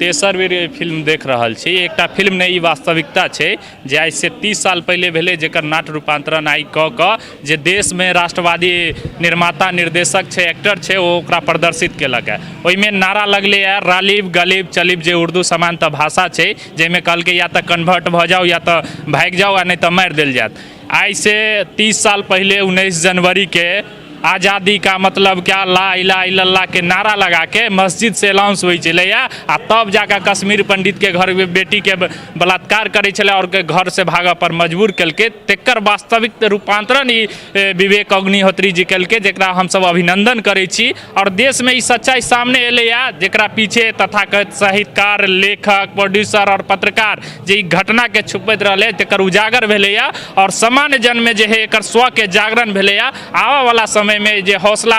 तेसर बेर फिल्म देख रहल छी। एकटा फिल्म ने ई वास्तविकता छै जे आज से 30 साल पहले भेले, जेकर नाट्य रूपांतरण आई क जे देश में राष्ट्रवादी निर्माता निर्देशक छै, एक्टर छै, वो ओकरा प्रदर्शित केलक है। ओहिमे नारा लगले है रालिब गलिब चलिब, जे उर्दू समानता भाषा छै, जैमे कहलकै या तो कन्वर्ट भ जाओ या तो भाग जाओ, नहीं तो मार दिल जात। आज से 30 साल पहले 19 जनवरी के आज़ादी का मतलब क्या, ला इलाहा इल्लल्लाह के नारा लगा के मस्जिद से अनाउंस हुई चले आ तब जाकर कश्मीर पंडित के घर बेटी के बलात्कार करे चले और के घर से भागा पर मजबूर कलके। तेकर वास्तविक रूपांतरण ई विवेक अग्निहोत्री जी कलके, जरा हम सब अभिनंदन करे छी। और देश में ई सच्चाई सामने एले या जरा पीछे तथाकथित साहित्यकार, लेखक, प्रोड्यूसर और पत्रकार जे घटना के छुपैत रहे तकर उजागर भेले या, और सामान्य जन में जे है एकर स्व के जागरण भेले या। आवा वाला समय में जे हौसला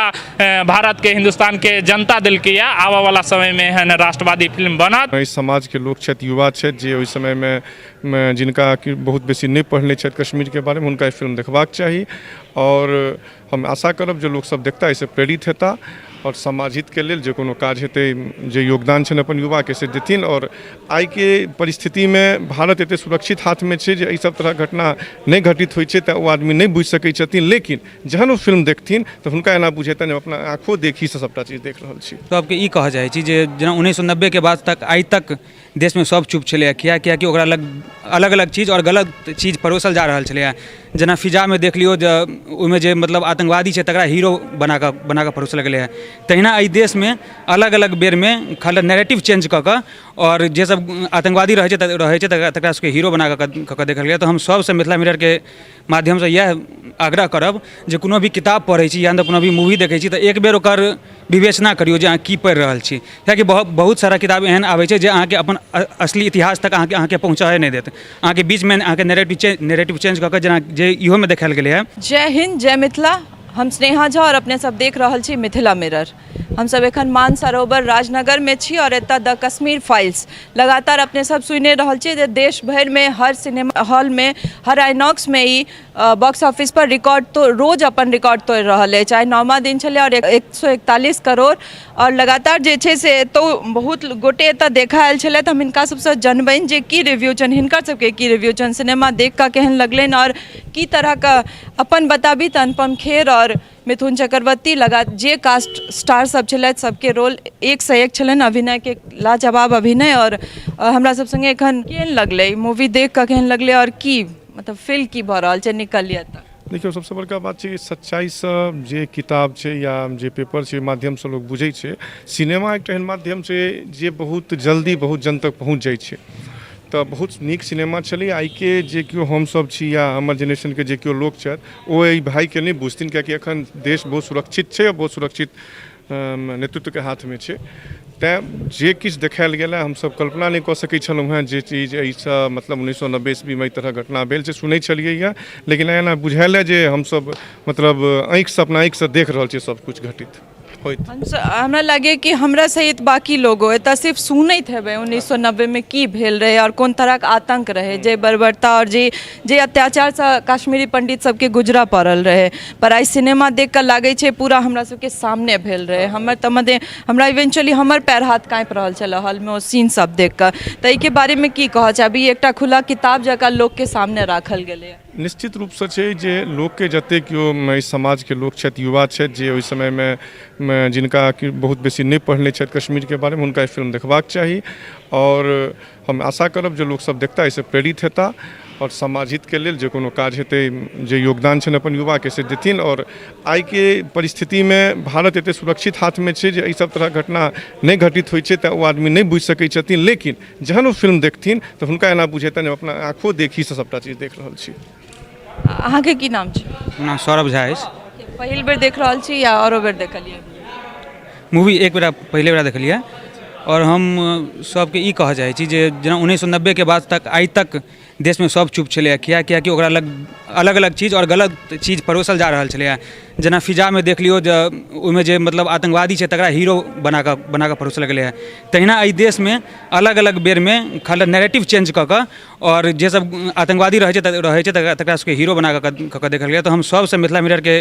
भारत के, हिंदुस्तान के जनता दिल के या, आवा वाला समय में है राष्ट्रवादी फिल्म बनत। इस समाज के लोग छथि, युवा छथि, जे ओहि समय में जिनका बहुत बेसी नहीं पढ़ले छथि कश्मीर के बारे में, हुनका फिल्म देखबाक चाही। और हम आशा करब जे लोग सब देखता, इससे प्रेरित हेता और समाज हित के लेल जे कोनो काज हेतै, जे योगदान छनि अपन युवा के से देथिन। और आई के परिस्थिति में भारत एते सुरक्षित हाथ में छै जे एहि सब तरह घटना नहीं घटित होइ छै, तऽ ओ आदमी नहीं बुझि सकै छथिन। लेकिन जहन ओ फिल्म देखथिन तऽ हुनका एना बुझेतनि अपना आँखों देखी से सबटा चीज देख रहल छी। तो आपके ई कह जाइ छी जे जेना 1990 के बाद तक आइ तक देश में सब चुप छलै, कियाकि ओकरा अलग अलग चीज और गलत चीज परोसल जा रहल छलै। जेना फिजा में देख लियो, ओहिमे जे मतलब आतंकवादी छै तकरा हीरो बना कऽ परोसल गेलै है। तहिना एहि देश में अलग अलग बेर में खाली नैरेटिव चेंज कऽ कऽ और जे सब आतंकवादी रहे छै तकरा सबके हीरो बना कऽ देखल गेलै। तो हम सबसे मिथिला मिरर के माध्यम से यह आग्रह करब जे कोनो भी किताब पढ़ै छी या कोनो भी मूवी देखै छी तऽ एक बेर ओकर विवेचना करियो जे अहाँ की पढ़ि रहल छी, कियाकि बहुत सारा किताब एहन आबै छै जे अहाँके अपन असली इतिहास तक अहाँके पहुँचाए नहीं देत। अहाँके बीच में अहाँके नैरेटिव चेंज कऽ कऽ जेना जे इहो में देखायल गेलै है। जय हिंद, जय मिथिला। हम स्नेहा झा और अपने सब देख रहल छी मिथिला मिरर। हम सब एखन मानसरोवर राजनगर में छी और एतऽ द कश्मीर फाइल्स लगातार अपने सब सुनि रहल छी जे देश भर में हर सिनेमा हॉल में, हर आइनॉक्स में ई बॉक्स ऑफिस पर रिकॉर्ड तो रोज अपन रिकॉर्ड तोड़ रहल है। चाहे 9वां दिन चले और 141 करोड़ और लगातार जे छे से तो बहुत गोटे एतऽ देखा आयल छलै। हम हिनका सबसे जानबनि जे की रिव्यू छनि, हिनकर सबके की रिव्यू छनि, सिनेमा देख कऽ केहन लगलनि और की तरह का अपन बताबी। तऽ अनुपम खेर और मिथुन चक्रवर्ती लगा जे कास्ट स्टार सब छलथि, सबके रोल एक से एक छलनि, अभिनय के लाजवाब अभिनय। और हमरा सब संगे एखन केहन लगलै मूवी देख कऽ, केहन लगलै और की मतलब फील की भऽ रहल छै निकलिए तऽ? देखियो, सबसे बड़का बात छै सच्चाई से जे किताब छै या जे पेपर छै माध्यम से लोग बुझै छै। सिनेमा एक एहन माध्यम छै जे बहुत जल्दी बहुत जन तक पहुँच जाइ छै। तो बहुत नीक सिनेमा चली। आई के जे केओ हमसब छी या हमर जेनरेशन के जे केओ लोग छथि, ओ एहि भाई के नहीं बुझथिन, कियाकि एखन देश बहुत सुरक्षित छै, बहुत सुरक्षित नेतृत्व के हाथ में छै। तैँ जे किछु देखायल गेलै हमसब कल्पना नहीं कऽ सकै छलहुँ हैं जे चीज एहिसँ मतलब 1990 ईस्वी में एहि तरह घटना भेल छै, सुनै छलियै या। लेकिन एना बुझायल है जे हमसब मतलब आँखिसँ अपना आँखिसँ देख रहल छियै सब कुछ घटित होइत। हमरा लगे कि हमरा सहित बाकी लोगो एतऽ सिर्फ सुनैत हेबै 1990 में की भेल रहे और कोन तरह के आतंक रहे, जे बर्बरता और जे अत्याचार से कश्मीरी पंडित सबके गुजरा पड़ल रहे। पर आई सिनेमा देख कर लागे छै पूरा हमरा सबके सामने भेल रहे। हमरा इवेंचुअली हमर पैर हाथ काँपि रहल छलै हॉल में ओ सीन सब देख कर। तऽ एहि के बारे में की कहऽ चाहबी? एकटा खुला किताब जकाँ लोग के सामने राखल गेलै। निश्चित रूप से छै जे लोग के जते केओ इस समाज के लोग छथि, युवा छथि, जे ओहि समय में जिनका बहुत बेसी नहीं पढ़ले छथि कश्मीर के बारे में, हुनका फिल्म देखबाक चाही। और हम आशा करब जे लोग सब देखता, इससे प्रेरित हेता और समाज हित के लेल जे कोनो काज हेतै, जे योगदान छनि अपन युवा के से देथिन। और आई के परिस्थिति में भारत एते सुरक्षित हाथ में छै जे एहि सब तरह घटना नहीं घटित होइ छै, तऽ ओ आदमी नहीं बुझि सकै छथिन। लेकिन जहन ओ फिल्म देखथिन तऽ हुनका एना बुझेतनि अपना आँखों देखी से सबटा चीज देख रहल छी। अहाँके की नाम छै? नाम सौरभ झा अछि। पहिल बेर देख रहल छी या औरो बेर देखलियै मूवी? एक बेर पहले बेर देखलियै। और हम सबके ई कह जाइ छी जे जेना 1990 के बाद तक आइ तक देश में सब चुप छलै, कियाकि ओकरा अलग अलग चीज और गलत चीज परोसल जा रहल छलै। जेना फिजा में देख लियो ओहिमे जे मतलब आतंकवादी छै तकरा हीरो बना कऽ परोसल गेलै है। तहिना एहि देश में अलग अलग बेर में खाली नैरेटिव चेंज कऽ कऽ और जे सब आतंकवादी रहै छै तकरा सबके हीरो बना कऽ देखल गेलै। तो हम सबसे मिथिला मिरर के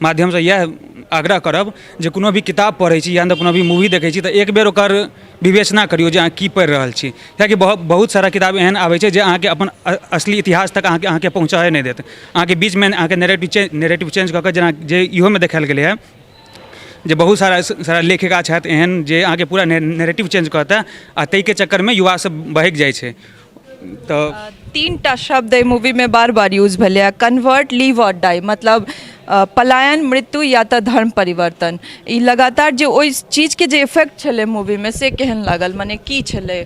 माध्यम से यह आग्रह करब जे कोनो भी किताब पढ़ै छी या कोनो भी मूवी देखै छी तऽ एक बेर ओकर विवेचना करियौ जे अहाँ की पढ़ि रहल छी, कियाकि बहुत सारा किताब एहन आबै छै जे अहाँके अपन असली इतिहास तक अहाँके पहुँचाए नहि देत। अहाँके बीचमे अहाँके नैरेटिव चेंज कऽ कऽ जेना जे इहोमे देखायल गेलै है जे बहुत सारा लेखिका छथि एहन जे अहाँके पूरा नैरेटिव चेंज करता आ ताहिके चक्करमे युवा सब बहकि जाइ छै। तो 3टा शब्द एहि मूवी में बार बार यूज भेलै, कन्वर्ट, लीव और डाई, मतलब पलायन, मृत्यु या तो धर्म परिवर्तन। ई लगातार जे ओहि चीज के जे इफेक्ट छलै मूवी में से केहन लागल, माने की छलै?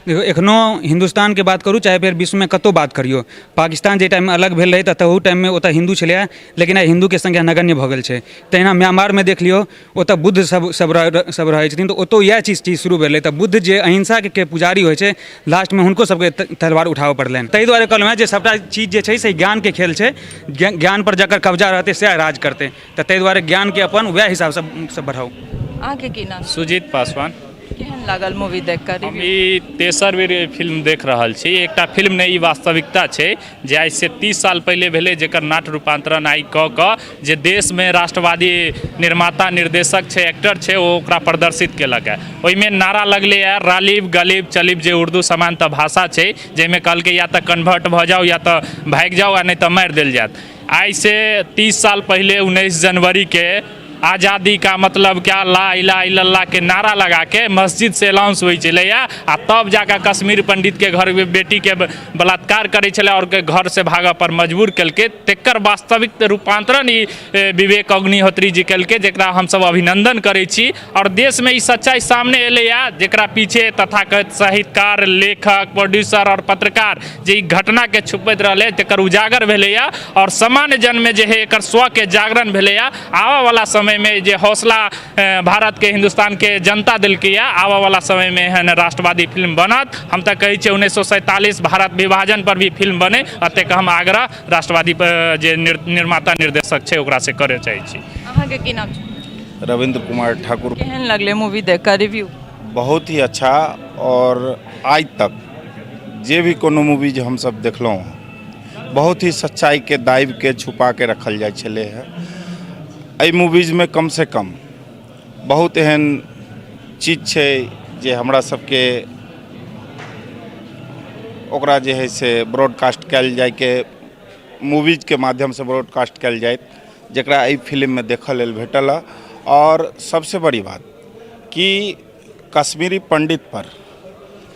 देखो एखनो हिंदुस्तान के बात करूँ चाहे फिर विश्व में कतौ बात करियो, पाकिस्तान जे टाइम में अलग भेल रहे तहू टाइम में ओतऽ हिंदू छलै लेकिन आइ हिंदू के संख्या नगण्य भऽ गेल छै। तहिना म्यांमार में देख लियो ओतऽ बुद्ध सब रहै छथिन, तऽ ओतौ इएह चीज शुरू भेलै। तऽ बुद्ध जे अहिंसा के पुजारी होइ छै लास्ट में हुनको सबके तलवार उठाबऽ पड़लनि। ताहि दुआरे कहलहुँ हैं जे सबटा चीज जे छै से ज्ञान के खेल छै, ज्ञान पर जकर कब्जा रहतै सएह राज करतै। तऽ ताहि दुआरे ज्ञान के अपन वएह हिसाब से बढ़ाऊ। अहाँके की नाम? सुजीत पासवान। केहन लागल मूवी देख कर? हम ई तेसर बेर फिल्म देख रहल छी। एकटा फिल्म नहीं, ई वास्तविकता छै जे आज से 30 साल पहले भेलै, जेकर नाट्य रूपांतरण आई कऽ जे देश में राष्ट्रवादी निर्माता निर्देशक छै, एक्टर छै, ओ ओकरा प्रदर्शित केलक है। ओहिमे नारा लगलै है रालिब गलिब चलिब, जे उर्दू समानता भाषा छै, जाहिमे कहलकै या तऽ कन्वर्ट भऽ जाओ या तऽ भागि जाओ आ नहीं तऽ मारि देल जायत। आज से 30 साल पहले 19 जनवरी के आज़ादी का मतलब क्या, ला इलाहा इल्लल्लाह के नारा लगा के मस्जिद से अनाउंस हुई चले आ तब जाकर कश्मीर पंडित के घर बेटी के बलात्कार करे चले और के घर से भागा पर मजबूर कलके। तेकर वास्तविक रूपांतरण ई विवेक अग्निहोत्री जी कलके, जरा हम सब अभिनंदन करे छी। और देश में ई सच्चाई सामने एले या जरा पीछे तथाकथित साहित्यकार, लेखक, प्रोड्यूसर और पत्रकार जे घटना के छुपैत रहे तकर उजागर भेले या और सामान्य जन में जे है एकर स्व के जागरण भेले या। आवा वाला समय में जे हौसला भारत के हिंदुस्तान के जनता दिलके या, आवा वाला समय में एहन राष्ट्रवादी फिल्म बनत। हम तऽ कहै छियै 1947 भारत विभाजन पर भी फिल्म बने, अतेक हम आग्रह राष्ट्रवादी जे निर्माता निर्देशक छै ओकरा से करे चाहै छी। अहाँके की नाम छै? रविंद्र कुमार ठाकुर। केहन लगले मूवी देख कर? रिव्यू? बहुत ही अच्छा। और आज तक जे भी कोनो मूवी जे हम सब देखलहुँ बहुत ही सच्चाई के दायब के छुपा के रखल जाइ छलै है। एहि मूवीज में कम से कम बहुत एहन चीज छै जे हमरा सबके ओकरा जे है से ब्रॉडकास्ट कयल जाय के, मूवीज के माध्यम से ब्रॉडकास्ट कयल जाय, जकरा एहि फिल्म में देखल लेल भेटल। और सबसे बड़ी बात कि कश्मीरी पंडित पर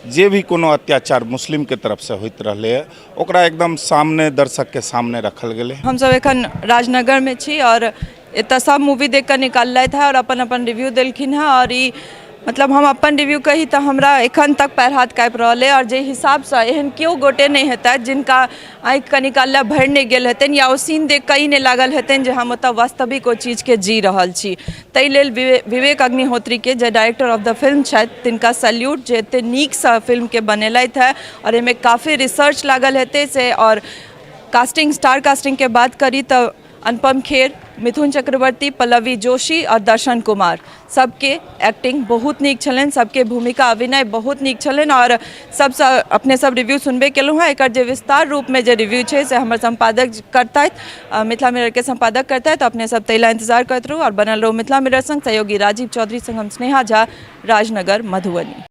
जे भी कोनो अत्याचार मुस्लिम के तरफ से होइत रहले है ओकरा एकदम सामने दर्शक के सामने रखल गेले। हम सब एखन राजनगर में छी और एतऽ सब मूवी देख कर निकललथि है और अपन अपन रिव्यू देलखिन है। और ई मतलब हम अपन रिव्यू कही तो हमरा एखन तक पैर हाथ काँपि रहल है। और जे हिसाब से एहन केओ गोटे नहीं हेतै जिनका आँखि कनि काल भरि नहीं गेल हेतनि या ओ सीन देख कऽ ई नहीं लागल हेतनि जे हम ओतऽ वास्तविक ओ चीज के जी रहल छी। ताहि लेल विवेक अग्निहोत्री के जे डायरेक्टर ऑफ द फिल्म छथि तिनका सैल्यूट, जे एते नीक सँ फिल्म के बनेलथि है और एहिमे काफ़ी रिसर्च लागल हेतै से। और कास्टिंग, स्टार कास्टिंग के बात करी तो अनुपम खेर, मिथुन चक्रवर्ती, पल्लवी जोशी और दर्शन कुमार, सबके एक्टिंग बहुत नीक छलनि, सबके भूमिका अभिनय बहुत नीक छलनि। और सबसे अपने सब रिव्यू सुनबे केलहुँ हैं। एकर जे विस्तार रूप में जे रिव्यू छै से हमर संपादक करतथि, मिथिला मिरर के संपादक करतथि। अपने सब ताहि इंतजार करते रहू और बनल रहू मिथिला मिरर संग। सहयोगी राजीव चौधरी संग हम स्नेहा झा, राजनगर, मधुबनी।